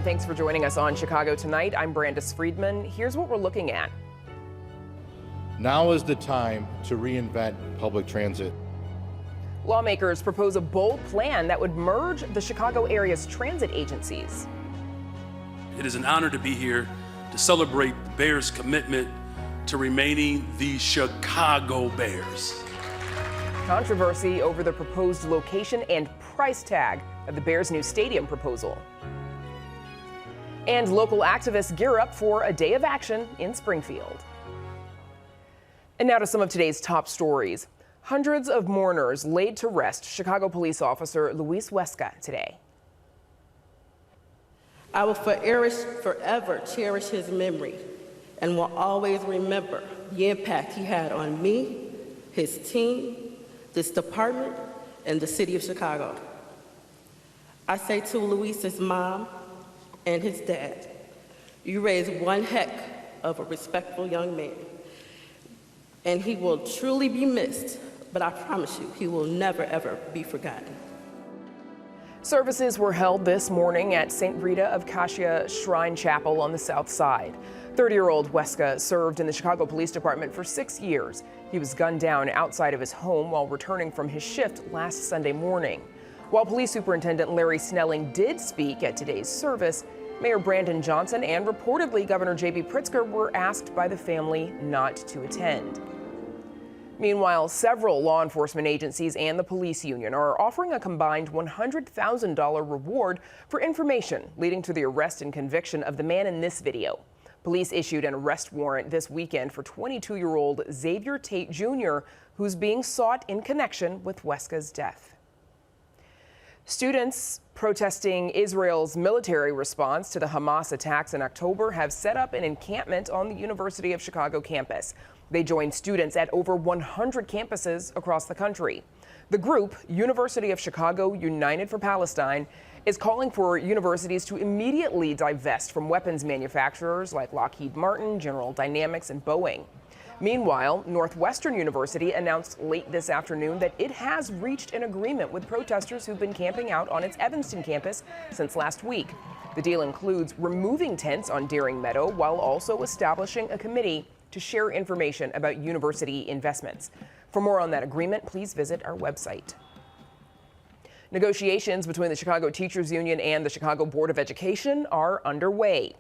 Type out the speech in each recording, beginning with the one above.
everyone. Thanks for joining us on Chicago Tonight. I'm Brandis Friedman. Here's what we're looking at. Now is the time to reinvent public transit. Lawmakers propose a bold plan that would merge the Chicago area's transit agencies. It is an honor to be here to celebrate the Bears' commitment to remaining the Chicago Bears. Controversy over the proposed location and price tag of the Bears' new stadium proposal. And local activists gear up for a day of action in Springfield. And now to some of today's top stories. Hundreds of mourners laid to rest Chicago police officer Luis Huesca today. I will forever cherish his memory and will always remember the impact he had on me, his team, this department, and the city of Chicago. I say to Luis's mom and his dad, you raised one heck of a respectful young man, and he will truly be missed, but I promise you, he will never, ever be forgotten. Services were held this morning at St. Rita of Cascia Shrine Chapel on the south side. 30-year-old Huesca served in the Chicago Police Department for 6 years. He was gunned down outside of his home while returning from his shift last Sunday morning. While Police Superintendent Larry Snelling did speak at today's service, Mayor Brandon Johnson and reportedly Governor J.B. Pritzker were asked by the family not to attend. Meanwhile, several law enforcement agencies and the police union are offering a combined $100,000 reward for information leading to the arrest and conviction of the man in this video. Police issued an arrest warrant this weekend for 22-year-old Xavier Tate Jr., who's being sought in connection with Huesca's death. Students protesting Israel's military response to the Hamas attacks in October have set up an encampment on the University of Chicago campus. They joined students at over 100 campuses across the country. The group, University of Chicago United for Palestine, is calling for universities to immediately divest from weapons manufacturers like Lockheed Martin, General Dynamics, and Boeing. Meanwhile, Northwestern University announced late this afternoon that it has reached an agreement with protesters who've been camping out on its Evanston campus since last week. The deal includes removing tents on Deering Meadow while also establishing a committee to share information about university investments. For more on that agreement, please visit our website. Negotiations between the Chicago Teachers Union and the Chicago Board of Education are underway.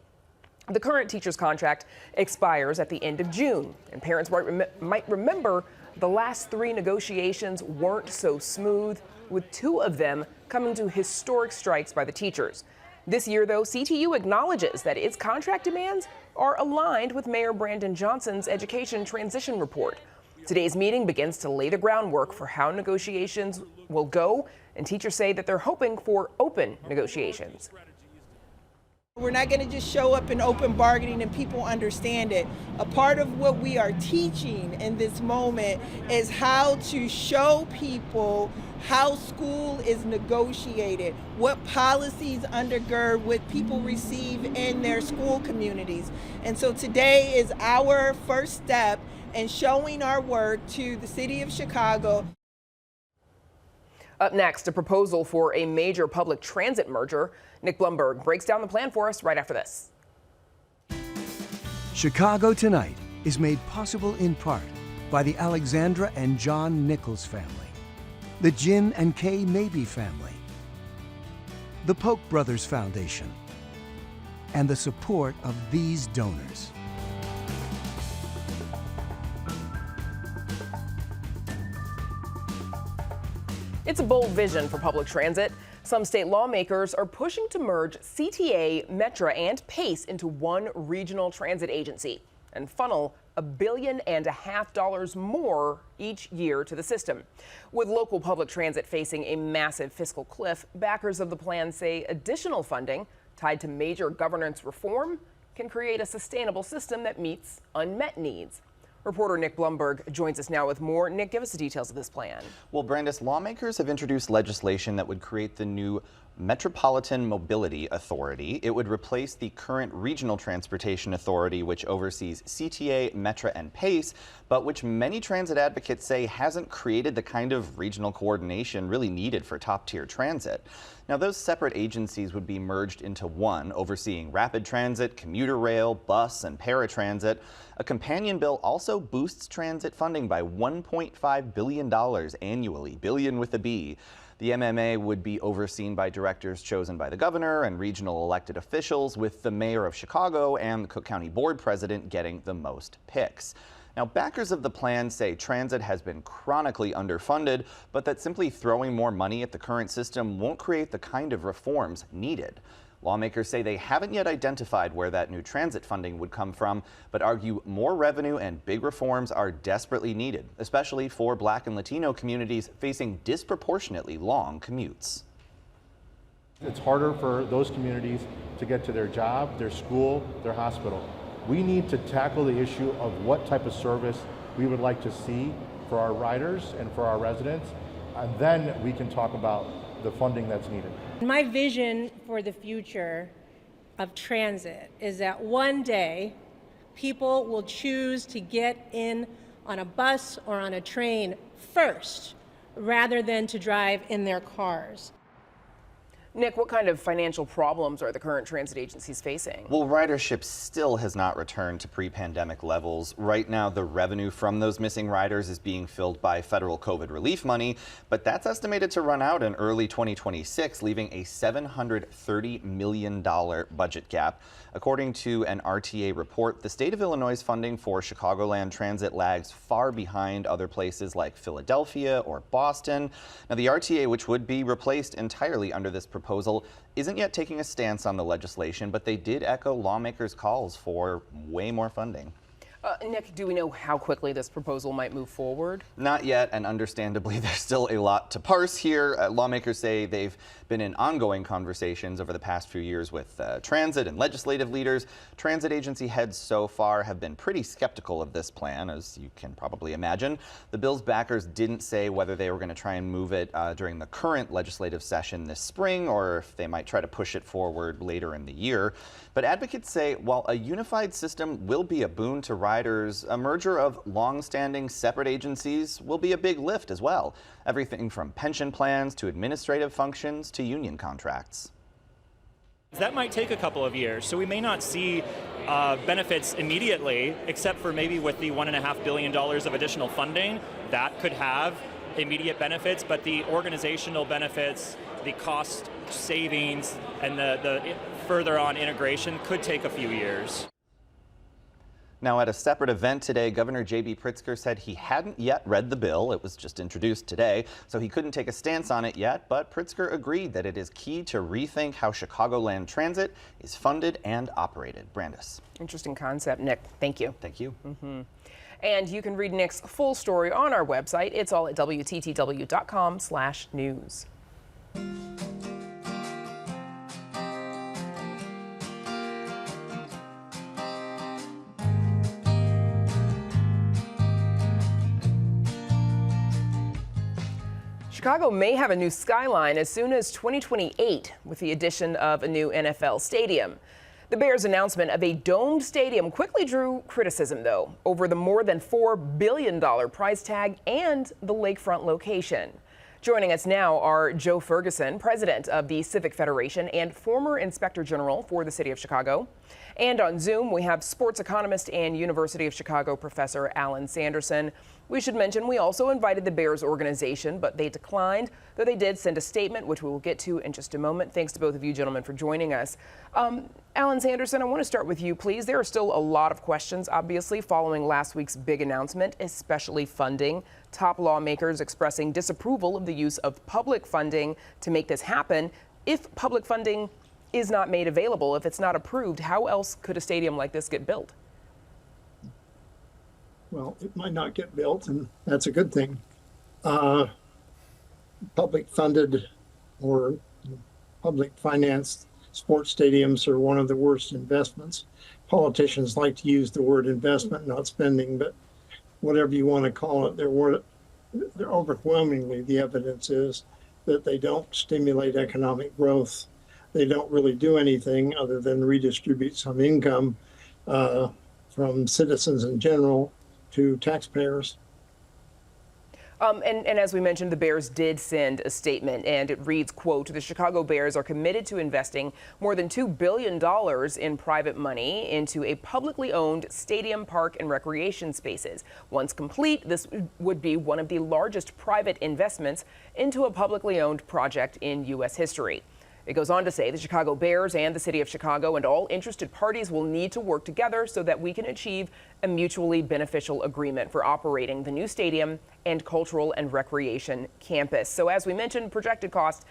The current teacher's contract expires at the end of June, and parents might remember the last 3 negotiations weren't so smooth, with 2 of them coming to historic strikes by the teachers. This year, though, CTU acknowledges that its contract demands are aligned with Mayor Brandon Johnson's education transition report. Today's meeting begins to lay the groundwork for how negotiations will go, and teachers say that they're hoping for open negotiations. We're not going to just show up in open bargaining and people understand it. A part of what we are teaching in this moment is how to show people how school is negotiated, what policies undergird what people receive in their school communities. And so today is our first step in showing our work to the city of Chicago. Up next, a proposal for a major public transit merger. Nick Blumberg breaks down the plan for us right after this. Chicago Tonight is made possible in part by the Alexandra and John Nichols family, the Jim and Kay Mabey family, the Polk Brothers Foundation, and the support of these donors. It's a bold vision for public transit. Some state lawmakers are pushing to merge CTA, Metra, and Pace into one regional transit agency and funnel $1.5 billion more each year to the system. With local public transit facing a massive fiscal cliff, backers of the plan say additional funding tied to major governance reform can create a sustainable system that meets unmet needs. Reporter Nick Blumberg joins us now with more. Nick, give us the details of this plan. Well, Brandis, lawmakers have introduced legislation that would create the new Metropolitan Mobility Authority. It would replace the current Regional Transportation Authority, which oversees CTA, Metra and Pace, but which many transit advocates say hasn't created the kind of regional coordination really needed for top-tier transit. Now, those separate agencies would be merged into one, overseeing rapid transit, commuter rail, bus, and paratransit. A companion bill also boosts transit funding by $1.5 billion annually, billion with a B. The MMA would be overseen by directors chosen by the governor and regional elected officials, with the mayor of Chicago and the Cook County Board president getting the most picks. Now, backers of the plan say transit has been chronically underfunded, but that simply throwing more money at the current system won't create the kind of reforms needed. Lawmakers say they haven't yet identified where that new transit funding would come from, but argue more revenue and big reforms are desperately needed, especially for Black and Latino communities facing disproportionately long commutes. It's harder for those communities to get to their job, their school, their hospital. We need to tackle the issue of what type of service we would like to see for our riders and for our residents, and then we can talk about the funding that's needed. My vision for the future of transit is that one day people will choose to get in on a bus or on a train first rather than to drive in their cars. Nick, what kind of financial problems are the current transit agencies facing? Well, ridership still has not returned to pre-pandemic levels. Right now, the revenue from those missing riders is being filled by federal COVID relief money, but that's estimated to run out in early 2026, leaving a $730 million budget gap. According to an RTA report, the state of Illinois' funding for Chicagoland transit lags far behind other places like Philadelphia or Boston. Now, the RTA, which would be replaced entirely under this proposal, isn't yet taking a stance on the legislation, but they did echo lawmakers' calls for way more funding. Nick, do we know how quickly this proposal might move forward? Not yet, and understandably, there's still a lot to parse here. Lawmakers say they've been in ongoing conversations over the past few years with transit and legislative leaders. Transit agency heads so far have been pretty skeptical of this plan, as you can probably imagine. The bill's backers didn't say whether they were going to try and move it during the current legislative session this spring, or if they might try to push it forward later in the year. But advocates say while a unified system will be a boon to riders, a merger of long-standing separate agencies will be a big lift as well. Everything from pension plans to administrative functions to union contracts. That might take a couple of years, so we may not see benefits immediately, except for maybe with the $1.5 billion of additional funding. That could have immediate benefits, but the organizational benefits, the cost savings, and the further on integration could take a few years. Now, at a separate event today, Governor J.B. Pritzker said he hadn't yet read the bill. It was just introduced today, so he couldn't take a stance on it yet, but Pritzker agreed that it is key to rethink how Chicagoland Transit is funded and operated. Brandis. Interesting concept, Nick. Thank you. Thank you. And you can read Nick's full story on our website. It's all at WTTW.com/news. Chicago may have a new skyline as soon as 2028 with the addition of a new NFL stadium. The Bears' announcement of a domed stadium quickly drew criticism, though, over the more than $4 billion price tag and the lakefront location. Joining us now are Joe Ferguson, president of the Civic Federation and former inspector general for the city of Chicago. And on Zoom, we have sports economist and University of Chicago professor Alan Sanderson. We should mention we also invited the Bears organization, but they declined, though they did send a statement, which we will get to in just a moment. Thanks to both of you gentlemen for joining us. Alan Sanderson, I want to start with you, please. There are still a lot of questions, obviously, following last week's big announcement, especially funding. Top lawmakers expressing disapproval of the use of public funding to make this happen. If public funding is not made available, if it's not approved, how else could a stadium like this get built? Well, it might not get built, and that's a good thing. Public funded or public financed sports stadiums are one of the worst investments. Politicians like to use the word investment, not spending, but whatever you want to call it, they're overwhelmingly, the evidence is that they don't stimulate economic growth. They don't really do anything other than redistribute some income from citizens in general to taxpayers. And as we mentioned, the Bears did send a statement, and it reads, quote, "The Chicago Bears are committed to investing more than $2 billion in private money into a publicly owned stadium, park, and recreation spaces. Once complete, this would be one of the largest private investments into a publicly owned project in U.S. history." It goes on to say the Chicago Bears and the City of Chicago and all interested parties will need to work together so that we can achieve a mutually beneficial agreement for operating the new stadium and cultural and recreation campus. So as we mentioned, projected cost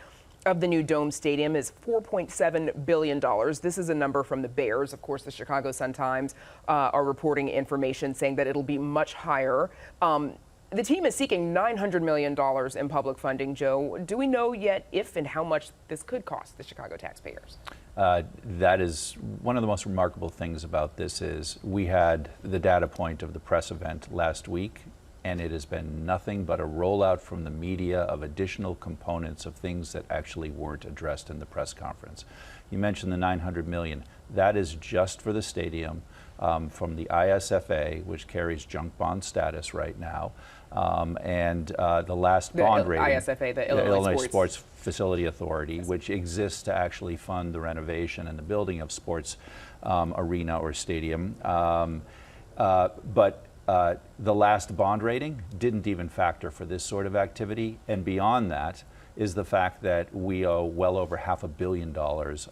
of the new Dome Stadium is $4.7 billion. This is a number from the Bears. Of course, the Chicago Sun-Times are reporting information saying that it'll be much higher. The team is seeking $900 million in public funding. Joe, do we know yet if and how much this could cost the Chicago taxpayers? That is one of the most remarkable things about this is we had the data point of the press event last week, and it has been nothing but a rollout from the media of additional components of things that actually weren't addressed in the press conference. You mentioned the $900 million. That is just for the stadium from the ISFA, which carries junk bond status right now. And the last bond rating, ISFA, the Illinois Sports Facility Authority, yes, which exists to actually fund the renovation and the building of sports arena or stadium. But the last bond rating didn't even factor for this sort of activity. And beyond that is the fact that we owe well over $500 million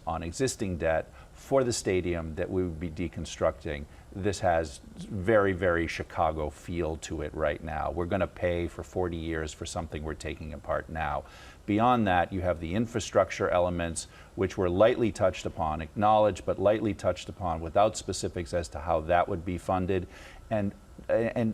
on existing debt for the stadium that we would be deconstructing. This has very, very Chicago feel to it right now. We're going to pay for 40 years for something we're taking apart now. Beyond that, you have the infrastructure elements, which were lightly touched upon, acknowledged, but lightly touched upon without specifics as to how that would be funded. And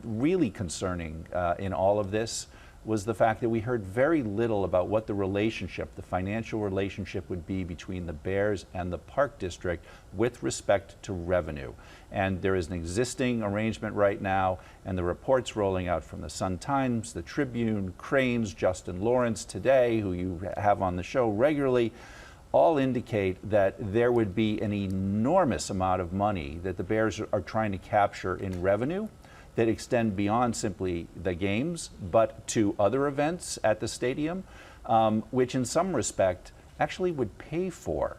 really concerning in all of this was the fact that we heard very little about what the relationship, the financial relationship would be between the Bears and the Park District with respect to revenue. And there is an existing arrangement right now, and the reports rolling out from the Sun-Times, the Tribune, Cranes, Justin Lawrence today, who you have on the show regularly, all indicate that there would be an enormous amount of money that the Bears are trying to capture in revenue that extend beyond simply the games, but to other events at the stadium, which in some respect actually would pay for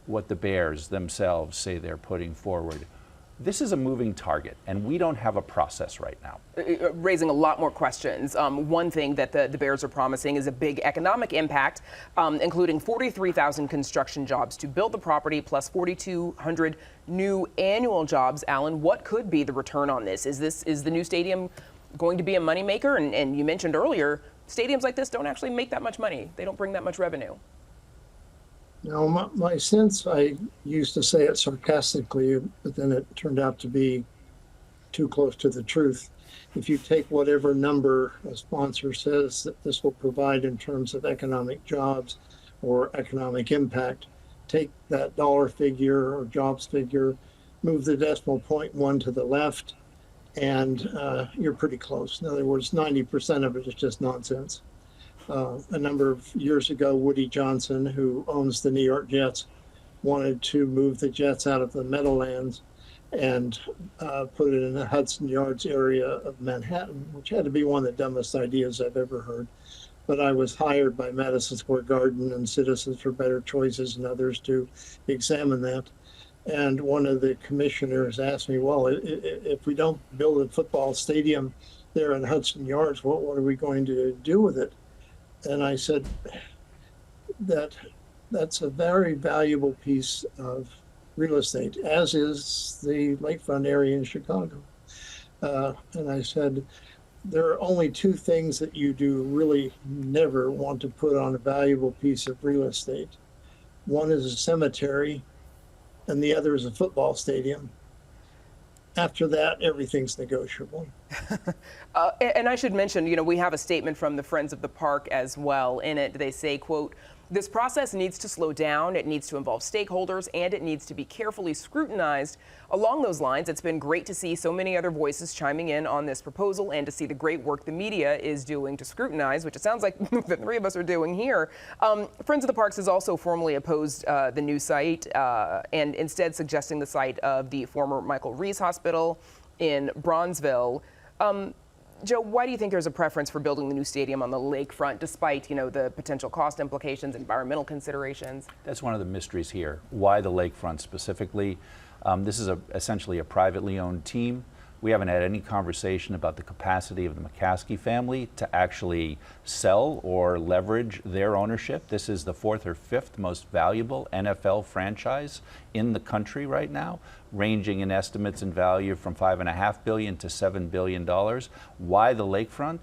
what the Bears themselves say they're putting forward. This is a moving target, and we don't have a process right now. Raising a lot more questions. One thing that the Bears are promising is a big economic impact, including 43,000 construction jobs to build the property, plus 4,200 new annual jobs. Alan, what could be the return on this? Is the new stadium going to be a moneymaker? And you mentioned earlier, stadiums like this don't actually make that much money. They don't bring that much revenue. No, my sense, I used to say it sarcastically, but then it turned out to be too close to the truth. If you take whatever number a sponsor says that this will provide in terms of economic jobs or economic impact, take that dollar figure or jobs figure, move the decimal point one to the left, and you're pretty close. In other words, 90% of it is just nonsense. A number of years ago, Woody Johnson, who owns the New York Jets, wanted to move the Jets out of the Meadowlands and put it in the Hudson Yards area of Manhattan, which had to be one of the dumbest ideas I've ever heard. But I was hired by Madison Square Garden and Citizens for Better Choices and others to examine that. And one of the commissioners asked me, well, if we don't build a football stadium there in Hudson Yards, what are we going to do with it? And I said that's a very valuable piece of real estate, as is the lakefront area in Chicago. And I said, there are only two things that you do really never want to put on a valuable piece of real estate. One is a cemetery, and the other is a football stadium. After that, everything's negotiable. And I should mention, we have a statement from the Friends of the Park as well. In it, they say, quote, This process needs to slow down, it needs to involve stakeholders, and it needs to be carefully scrutinized. Along those lines, it's been great to see so many other voices chiming in on this proposal and to see the great work the media is doing to scrutinize, which it sounds like the three of us are doing here. Friends of the Parks has also formally opposed the new site and instead suggesting the site of the former Michael Reese Hospital in Bronzeville. Joe, why do you think there's a preference for building the new stadium on the lakefront, despite, the potential cost implications, environmental considerations? That's one of the mysteries here. Why the lakefront specifically? This is essentially a privately owned team. We haven't had any conversation about the capacity of the McCaskey family to actually sell or leverage their ownership. This is the fourth or fifth most valuable NFL franchise in the country right now, ranging in estimates and value from $5.5 billion to $7 billion. Why the lakefront?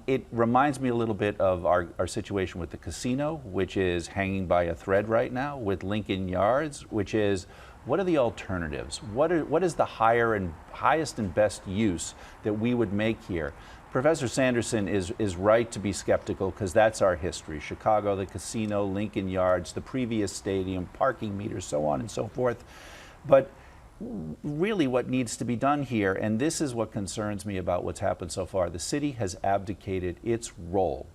It reminds me a little bit of our situation with the casino, which is hanging by a thread right now, with Lincoln Yards, which is, what are the alternatives? What is the highest and best use that we would make here? Professor Sanderson is right to be skeptical, because that's our history. Chicago, the casino, Lincoln Yards, the previous stadium, parking meters, so on and so forth. But really what needs to be done here, and this is what concerns me about what's happened so far, the city has abdicated its role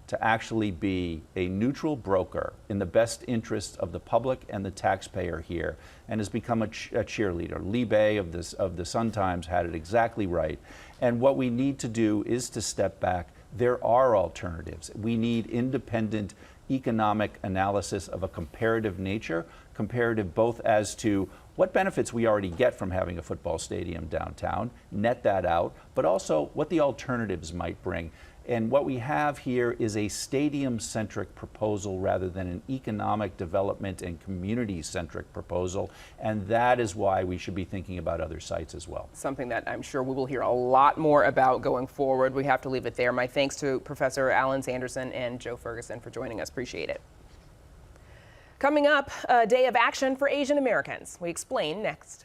to actually be a neutral broker in the best interest of the public and the taxpayer here, and has become a cheerleader. Lee Bay of the Sun-Times had it exactly right. And what we need to do is to step back. There are alternatives. We need independent economic analysis of a comparative nature, comparative both as to what benefits we already get from having a football stadium downtown, net that out, but also what the alternatives might bring. And what we have here is a stadium-centric proposal rather than an economic development and community-centric proposal. And that is why we should be thinking about other sites as well. Something that I'm sure we will hear a lot more about going forward. We have to leave it there. My thanks to Professor Alan Sanderson and Joe Ferguson for joining us. Appreciate it. Coming up, a day of action for Asian Americans. We explain next.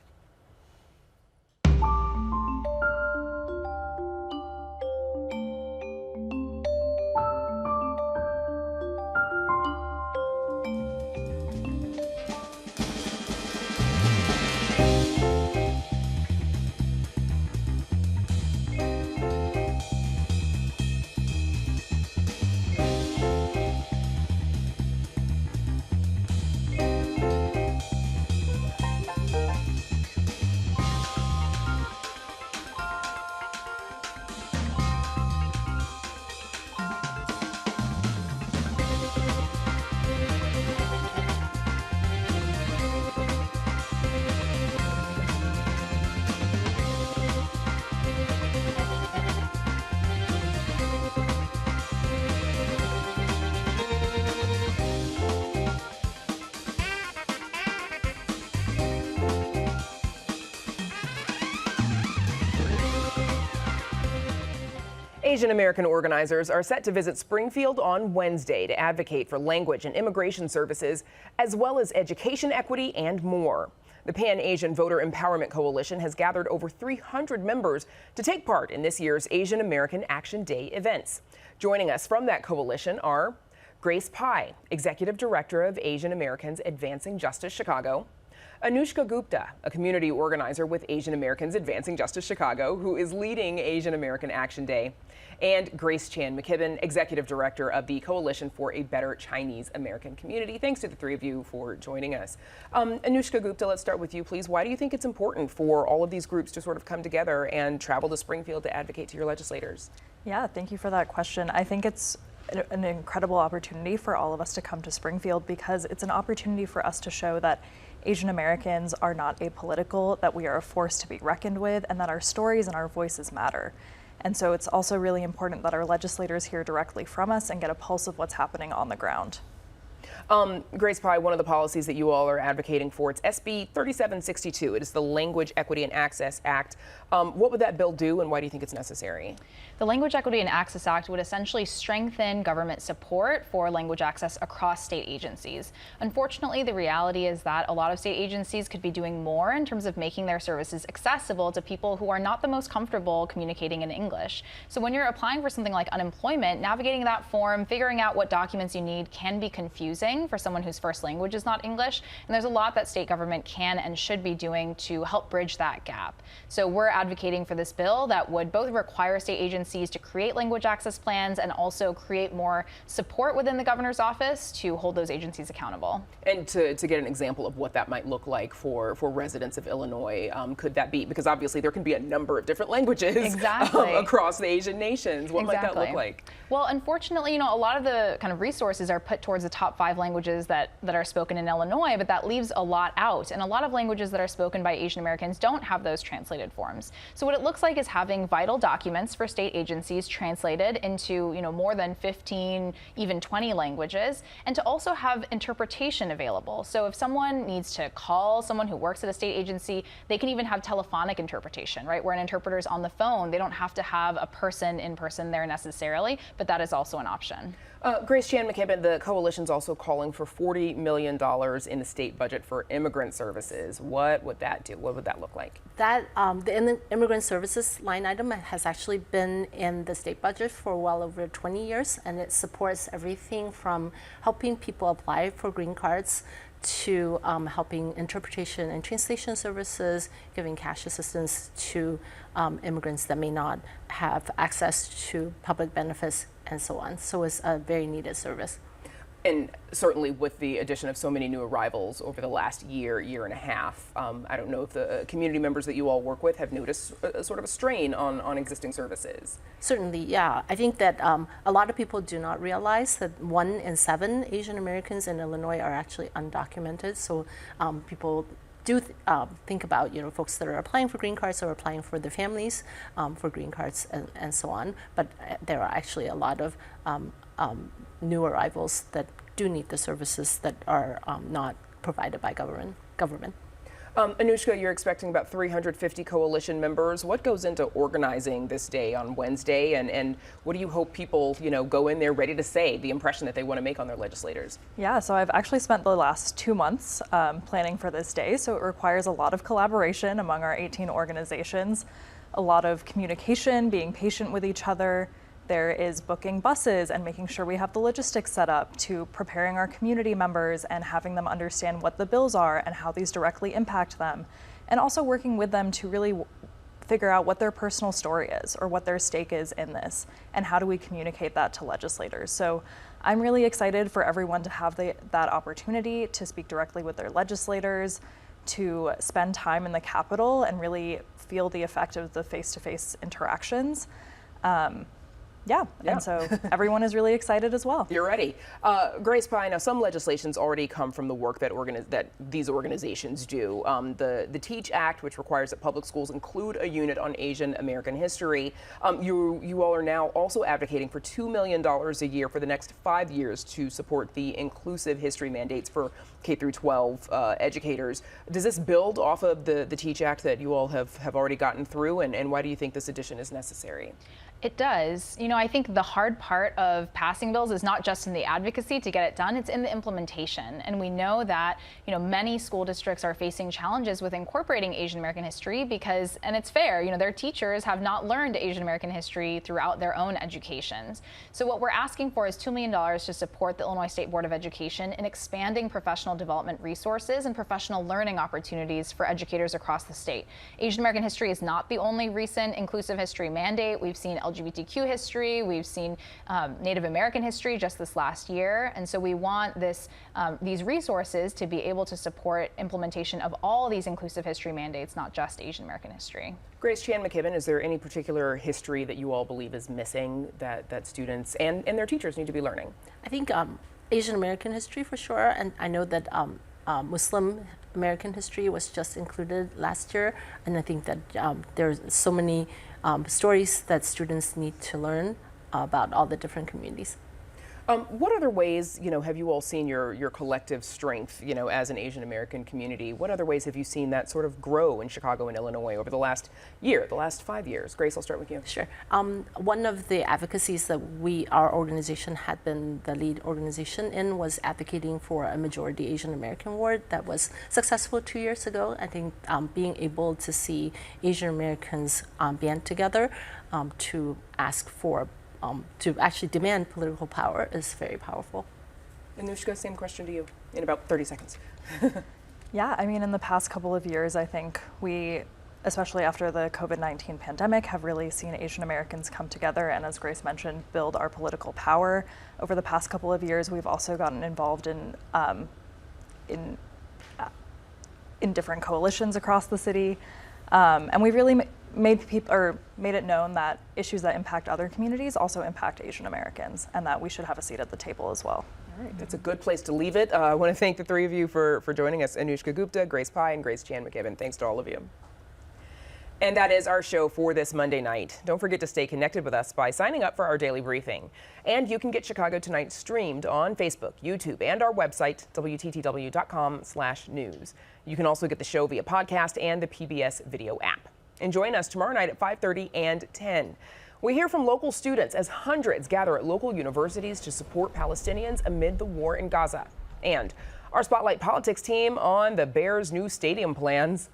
Asian American organizers are set to visit Springfield on Wednesday to advocate for language and immigration services, as well as education equity and more. The Pan-Asian Voter Empowerment Coalition has gathered over 300 members to take part in this year's Asian American Action Day events. Joining us from that coalition are Grace Pai, Executive Director of Asian Americans Advancing Justice Chicago; Anushka Gupta, a community organizer with Asian Americans Advancing Justice Chicago, who is leading Asian American Action Day; and Grace Chan McKibben, Executive Director of the Coalition for a Better Chinese American Community. Thanks to the three of you for joining us. Anushka Gupta, let's start with you, please. Why do you think it's important for all of these groups to sort of come together and travel to Springfield to advocate to your legislators? Yeah, thank you for that question. I think it's an incredible opportunity for all of us to come to Springfield, because it's an opportunity for us to show that Asian Americans are not apolitical, that we are a force to be reckoned with, and that our stories and our voices matter. And so it's also really important that our legislators hear directly from us and get a pulse of what's happening on the ground. Grace Pye, one of the policies that you all are advocating for, it's SB 3762. It is the Language Equity and Access Act. What would that bill do, and why do you think it's necessary? The Language Equity and Access Act would essentially strengthen government support for language access across state agencies. Unfortunately, the reality is that a lot of state agencies could be doing more in terms of making their services accessible to people who are not the most comfortable communicating in English. So when you're applying for something like unemployment, navigating that form, figuring out what documents you need can be confusing for someone whose first language is not English. And there's a lot that state government can and should be doing to help bridge that gap. So we're advocating for this bill that would both require state agencies to create language access plans and also create more support within the governor's office to hold those agencies accountable. And to get an example of what that might look like for residents of Illinois, could that be, because obviously there can be a number of different languages across the Asian nations. What might that look like? Well, unfortunately, a lot of the kind of resources are put towards the top 5 languages that are spoken in Illinois, but that leaves a lot out. And a lot of languages that are spoken by Asian Americans don't have those translated forms. So what it looks like is having vital documents for state agencies translated into, more than 15, even 20 languages, and to also have interpretation available. So if someone needs to call someone who works at a state agency, they can even have telephonic interpretation, right? Where an interpreter's on the phone, they don't have to have a person in person there necessarily, but that is also an option. Grace Chan McKibben, the coalition's also calling for $40 million in the state budget for immigrant services. What would that do? What would that look like? That the immigrant services line item has actually been in the state budget for well over 20 years, and it supports everything from helping people apply for green cards to helping interpretation and translation services, giving cash assistance to immigrants that may not have access to public benefits, and so on. So it's a very needed service. And certainly with the addition of so many new arrivals over the last year and a half, I don't know if the community members that you all work with have noticed sort of a strain on existing services. Certainly, yeah. I think that a lot of people do not realize that 1 in 7 Asian Americans in Illinois are actually undocumented. So people do think about folks that are applying for green cards or applying for their families for green cards and so on. But there are actually a lot of new arrivals that do need the services that are not provided by government. Anushka, you're expecting about 350 coalition members. What goes into organizing this day on Wednesday, and what do you hope people, go in there ready to say, the impression that they want to make on their legislators? Yeah, so I've actually spent the last 2 months planning for this day, so it requires a lot of collaboration among our 18 organizations, a lot of communication, being patient with each other. There is booking buses and making sure we have the logistics set up, to preparing our community members and having them understand what the bills are and how these directly impact them, and also working with them to really figure out what their personal story is or what their stake is in this, and how do we communicate that to legislators. So I'm really excited for everyone to have that opportunity to speak directly with their legislators, to spend time in the Capitol and really feel the effect of the face-to-face interactions. Yeah, and so everyone is really excited as well. You're ready. Grace Pye, now some legislations already come from the work that these organizations do. The TEACH Act, which requires that public schools include a unit on Asian American history. You all are now also advocating for $2 million a year for the next 5 years to support the inclusive history mandates for K through 12 educators. Does this build off of the TEACH Act that you all have already gotten through, and why do you think this addition is necessary? It does. I think the hard part of passing bills is not just in the advocacy to get it done, it's in the implementation. And we know that, many school districts are facing challenges with incorporating Asian American history because, and it's fair, their teachers have not learned Asian American history throughout their own educations. So what we're asking for is $2 million to support the Illinois State Board of Education in expanding professional development resources and professional learning opportunities for educators across the state. Asian American history is not the only recent inclusive history mandate. We've seen LGBTQ history, we've seen Native American history just this last year, and so we want these resources to be able to support implementation of all these inclusive history mandates, not just Asian American history. Grace Chan McKibben, is there any particular history that you all believe is missing that students and their teachers need to be learning? I think Asian American history for sure, and I know that Muslim American history was just included last year, and I think that there's so many stories that students need to learn about all the different communities. What other ways, have you all seen your collective strength, as an Asian American community? What other ways have you seen that sort of grow in Chicago and Illinois over the last year, the last 5 years? Grace, I'll start with you. Sure. One of the advocacies that our organization had been the lead organization in was advocating for a majority Asian American ward that was successful 2 years ago. I think being able to see Asian Americans band together to ask for to actually demand political power is very powerful. Anushka, same question to you in about 30 seconds. Yeah, I mean, in the past couple of years, I think we, especially after the COVID-19 pandemic, have really seen Asian Americans come together and, as Grace mentioned, build our political power. Over the past couple of years, we've also gotten involved in different coalitions across the city, and we really made it known that issues that impact other communities also impact Asian Americans, and that we should have a seat at the table as well. All right, that's a good place to leave it. I want to thank the three of you for joining us, Anushka Gupta, Grace Pai, and Grace Chan McKibben. Thanks to all of you. And that is our show for this Monday night. Don't forget to stay connected with us by signing up for our daily briefing. And you can get Chicago Tonight streamed on Facebook, YouTube, and our website, WTTW.com/news. You can also get the show via podcast and the PBS video app. And join us tomorrow night at 5:30 and 10. We hear from local students as hundreds gather at local universities to support Palestinians amid the war in Gaza. And our Spotlight Politics team on the Bears' new stadium plans.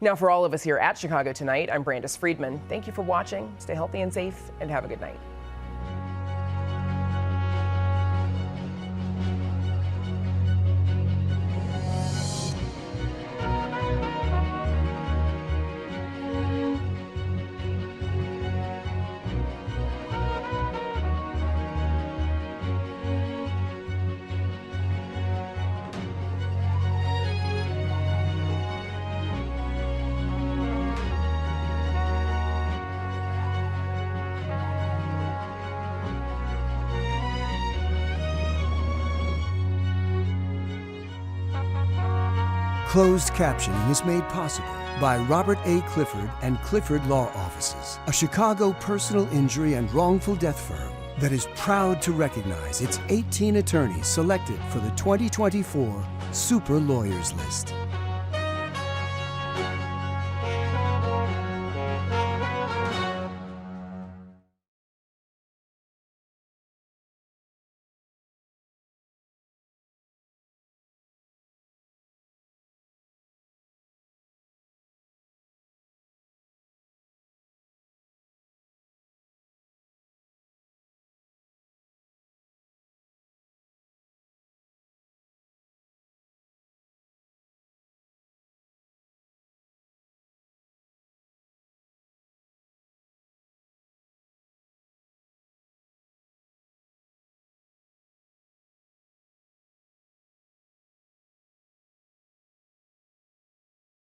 Now, for all of us here at Chicago Tonight, I'm Brandis Friedman. Thank you for watching. Stay healthy and safe, and have a good night. Closed captioning is made possible by Robert A. Clifford and Clifford Law Offices, a Chicago personal injury and wrongful death firm that is proud to recognize its 18 attorneys selected for the 2024 Super Lawyers List.